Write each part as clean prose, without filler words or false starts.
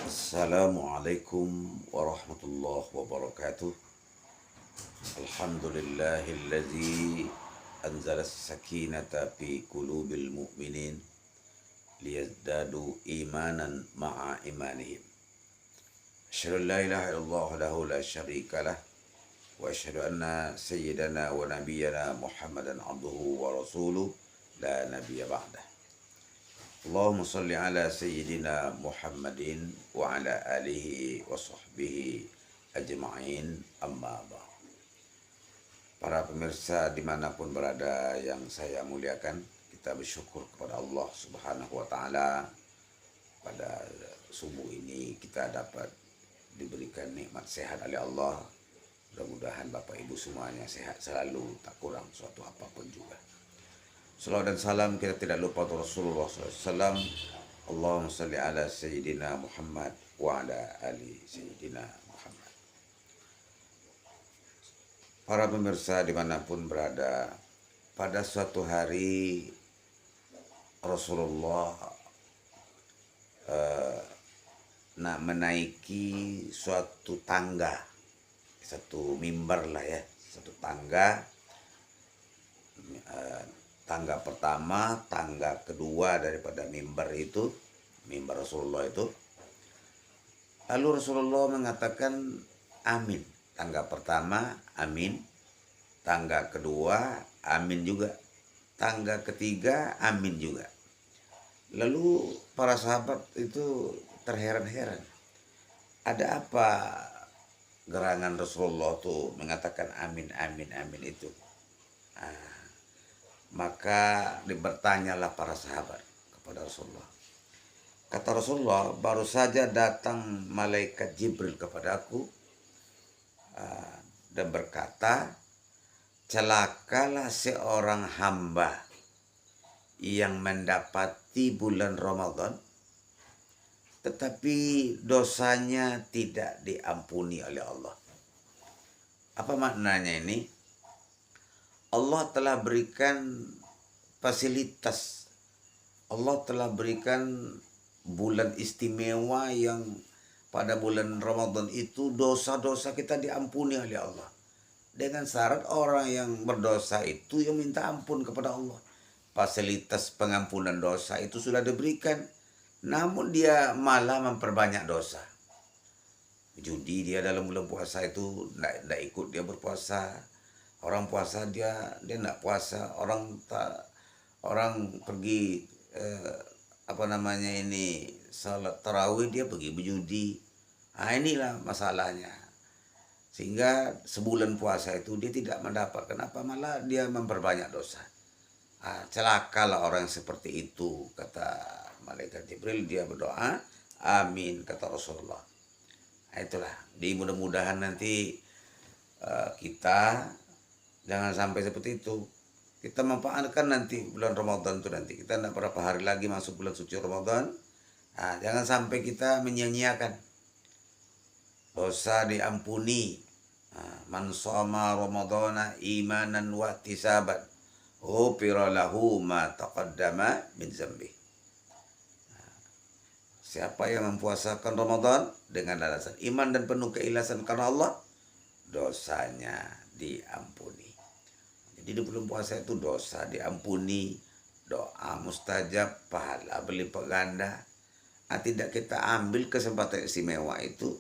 Assalamualaikum warahmatullahi wabarakatuh. Alhamdulillahilladzi anzala as-sakinata fi qulubil mu'minin liyazdadu imanan ma'a imanihim. Asyhadu an la ilaha illallah wahdahu la syarika lah wa asyhadu anna sayyidana wa nabiyyana Muhammadan abduhu wa rasuluh la nabiyya ba'dah. Allahumma salli ala sayyidina Muhammadin wa ala alihi wa sahbihi ajma'in, amma ba'd. Para pemirsa dimanapun berada yang saya muliakan, kita bersyukur kepada Allah Subhanahu wa Ta'ala. Pada subuh ini kita dapat diberikan nikmat sehat oleh Allah. Mudah-mudahan Bapak Ibu semuanya sehat selalu, tak kurang suatu apapun juga. Salawat dan salam kita tidak lupa untuk Rasulullah SAW. Allahumma salli ala Sayyidina Muhammad wa ala ali Sayyidina Muhammad. Para pemirsa dimanapun berada, pada suatu hari Rasulullah nak menaiki suatu tangga, satu mimbar lah ya, satu tangga. Tangga pertama, tangga kedua daripada mimbar itu, mimbar Rasulullah itu. Lalu Rasulullah mengatakan amin. Tangga pertama amin, tangga kedua amin juga, tangga ketiga amin juga. Lalu para sahabat itu terheran-heran. Ada apa gerangan Rasulullah tuh mengatakan amin, amin, amin itu? Maka bertanyalah para sahabat kepada Rasulullah. Kata Rasulullah, baru saja datang malaikat Jibril kepadaku dan berkata, celakalah seorang hamba yang mendapati bulan Ramadan tetapi dosanya tidak diampuni oleh Allah. Apa maknanya ini? Allah telah berikan fasilitas, Allah telah berikan bulan istimewa yang pada bulan Ramadan itu dosa-dosa kita diampuni oleh Allah. Dengan syarat orang yang berdosa itu yang minta ampun kepada Allah. Fasilitas pengampunan dosa itu sudah diberikan, namun dia malah memperbanyak dosa. Judi dia dalam bulan puasa itu tidak ikut dia berpuasa. Orang puasa dia tidak puasa, orang pergi salat tarawih dia pergi berjudi. Inilah masalahnya. Sehingga sebulan puasa itu dia tidak mendapat. Kenapa? Malah dia memperbanyak dosa. Celakalah orang seperti itu, kata malaikat Jibril. Dia berdoa, amin, kata Rasulullah. Itulah, mudah-mudahan nanti kita jangan sampai seperti itu. Kita manfaatkan nanti bulan Ramadan itu nanti. Kita tidak berapa hari lagi masuk bulan suci Ramadan. Jangan sampai kita menyia-nyiakan. Dosa diampuni. Man shoma Ramadana imanan wa ihtisaban ghufira lahu ma taqaddama min dzambi. Siapa yang mempuasakan Ramadan dengan alasan iman dan penuh keikhlasan karena Allah, dosanya diampuni. Jadi di bulan puasa itu dosa diampuni, doa mustajab, pahala berlipat ganda. Tidak kita ambil kesempatan istimewa itu,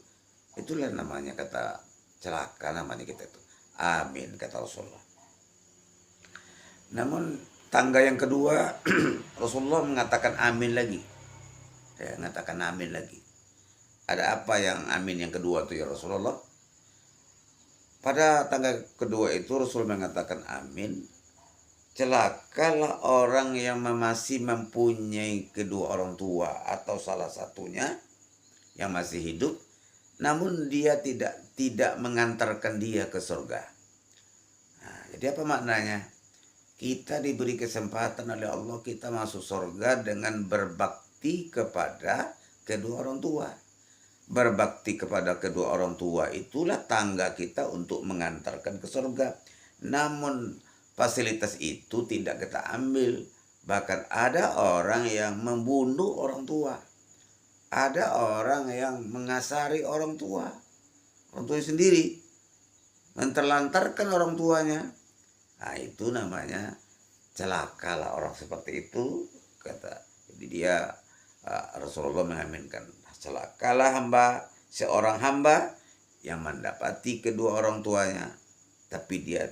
itulah namanya kata celaka namanya kita itu. Amin, kata Rasulullah. Namun tangga yang kedua Rasulullah mengatakan amin lagi. Saya mengatakan amin lagi. Ada apa yang amin yang kedua itu ya Rasulullah? Pada tangga kedua itu Rasul mengatakan amin. Celakalah orang yang masih mempunyai kedua orang tua atau salah satunya yang masih hidup, namun dia tidak mengantarkan dia ke surga. Jadi apa maknanya? Kita diberi kesempatan oleh Allah, kita masuk surga dengan berbakti kepada kedua orang tua. Berbakti kepada kedua orang tua itulah tangga kita untuk mengantarkan ke surga. Namun fasilitas itu tidak kita ambil. Bahkan ada orang yang membunuh orang tua. Ada orang yang mengasari orang tuanya sendiri, menterlantarkan orang tuanya. Nah, itu namanya celakalah orang seperti itu, kata. Jadi dia Rasulullah mengaminkan, celakalah seorang hamba yang mendapati kedua orang tuanya, tapi dia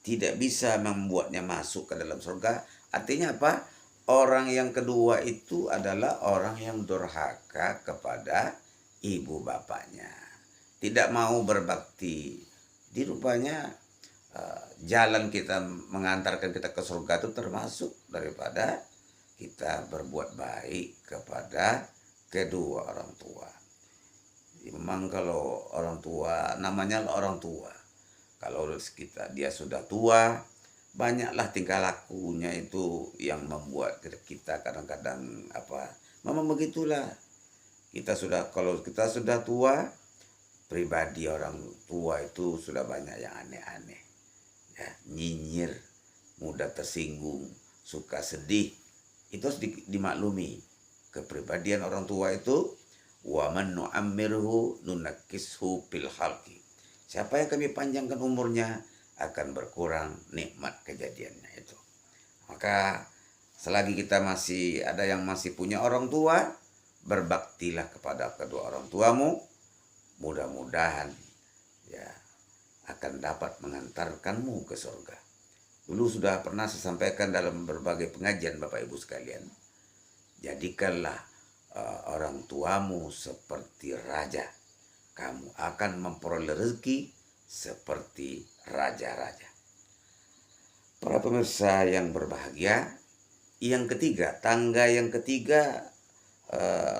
tidak bisa membuatnya masuk ke dalam surga. Artinya apa? Orang yang kedua itu adalah orang yang durhaka kepada ibu bapaknya, tidak mau berbakti. Di rupanya jalan kita mengantarkan kita ke surga itu termasuk daripada kita berbuat baik kepada kedua orang tua. Memang kalau orang tua, namanya orang tua, kalau dia sudah tua, banyaklah tingkah lakunya itu yang membuat kita kadang-kadang memang begitulah. Kalau kita sudah tua, pribadi orang tua itu sudah banyak yang aneh-aneh, ya, nyinyir, mudah tersinggung, suka sedih. Itu harus dimaklumi. Kepribadian orang tua itu, wa man nu'ammirhu nunakkishu fil khalqi. Siapa yang kami panjangkan umurnya akan berkurang nikmat kejadiannya itu. Maka selagi kita masih ada yang masih punya orang tua, berbaktilah kepada kedua orang tuamu. Mudah-mudahan ya akan dapat mengantarkanmu ke surga. Dulu sudah pernah saya sampaikan dalam berbagai pengajian Bapak Ibu sekalian. Jadikanlah orang tuamu seperti raja. Kamu akan memperoleh rezeki seperti raja-raja. Para pemirsa yang berbahagia, tangga yang ketiga,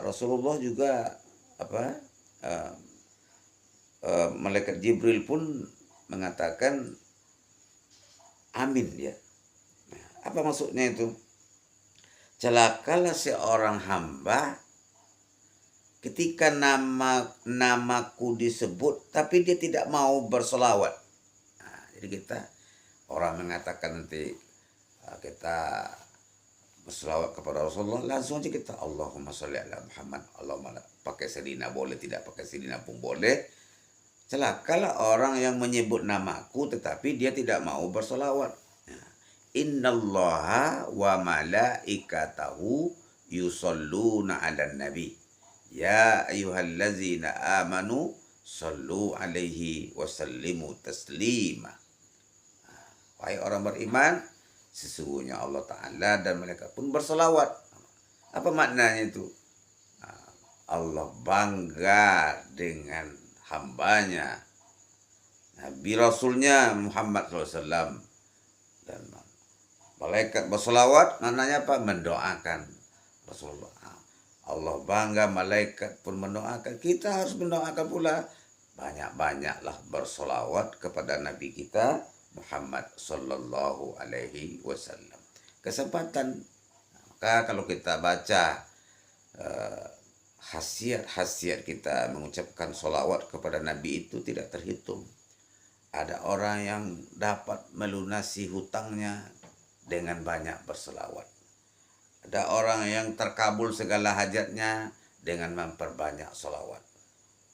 Rasulullah juga malaikat Jibril pun mengatakan amin ya. Apa maksudnya itu? Celakalah seorang hamba ketika namaku disebut tapi dia tidak mau berselawat. Nah, jadi orang mengatakan nanti kita berselawat kepada Rasulullah, langsung aja kita Allahumma sholli ala Muhammad. Allahumma pakai sedina boleh, tidak pakai sedina pun boleh. Celakalah orang yang menyebut namaku tetapi dia tidak mau berselawat. Nah, innallaha wa malaikatahu yusholluna 'alan nabi. Ya ayyuhallazina amanu sallu alaihi wasallimu taslima. Wahai orang beriman, sesungguhnya Allah Ta'ala dan malaikat pun berselawat. Apa maknanya itu? Allah bangga dengan hambanya, Nabi Rasulnya Muhammad SAW. Dan malaikat berselawat maknanya apa? Mendoakan Rasulullah. Allah bangga, malaikat pun mendoakan. Kita harus mendoakan pula. Banyak-banyaklah bersolawat kepada Nabi kita Muhammad Sallallahu Alaihi Wasallam. Kesempatan. Maka kalau kita baca khasiat kita mengucapkan solawat kepada Nabi itu tidak terhitung. Ada orang yang dapat melunasi hutangnya dengan banyak bersolawat. Ada orang yang terkabul segala hajatnya dengan memperbanyak solawat.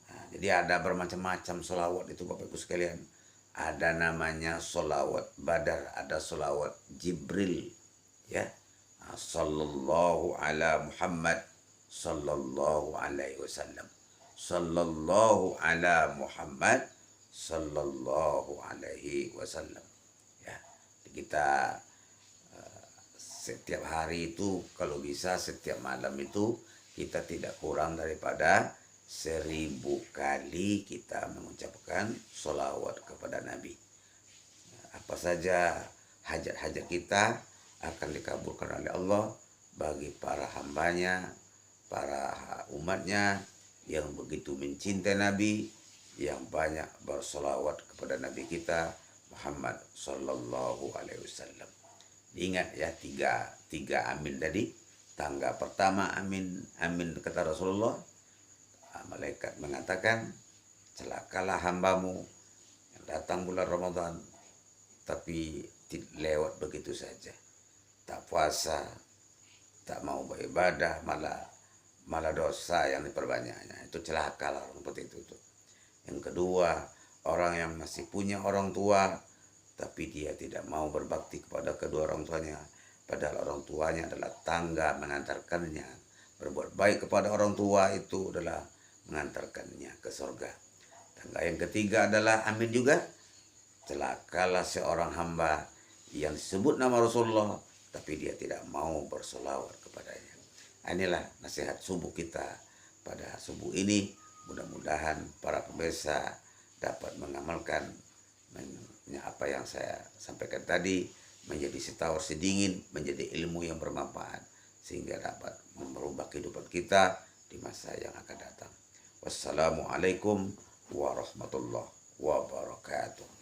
Nah, jadi ada bermacam-macam solawat itu Bapak Ibu sekalian. Ada namanya solawat Badar, ada solawat Jibril, ya. Sallallahu ala Muhammad, sallallahu alaihi wasallam, sallallahu ala Muhammad, sallallahu alaihi wasallam. Ya, kita setiap hari itu kalau bisa setiap malam itu kita tidak kurang daripada 1000 kali kita mengucapkan sholawat kepada Nabi. Apa saja hajat-hajat kita akan dikabulkan oleh Allah bagi para hambanya, para umatnya yang begitu mencintai Nabi, yang banyak bersolawat kepada Nabi kita Muhammad Sallallahu Alaihi Wasallam. Ingat ya, tiga amin tadi. Tangga pertama amin kata Rasulullah. Malaikat mengatakan, celakalah hambamu yang datang bulan Ramadan tapi lewat begitu saja. Tak puasa, tak mau beribadah, malah malah dosa yang diperbanyaknya. Itu celaka lah orang seperti itu tuh. Yang kedua, orang yang masih punya orang tua tapi dia tidak mau berbakti kepada kedua orang tuanya, padahal orang tuanya adalah tangga mengantarkannya. Berbuat baik kepada orang tua itu adalah mengantarkannya ke surga. Tangga yang ketiga adalah, amin juga, celakalah seorang hamba yang disebut nama Rasulullah tapi dia tidak mau bersolawat kepadanya. Inilah nasihat subuh kita pada subuh ini. Mudah-mudahan para pemirsa dapat mengamalkan apa yang saya sampaikan tadi, menjadi setawar sedingin, menjadi ilmu yang bermanfaat, sehingga dapat merubah kehidupan kita di masa yang akan datang. Wassalamualaikum warahmatullahi wabarakatuh.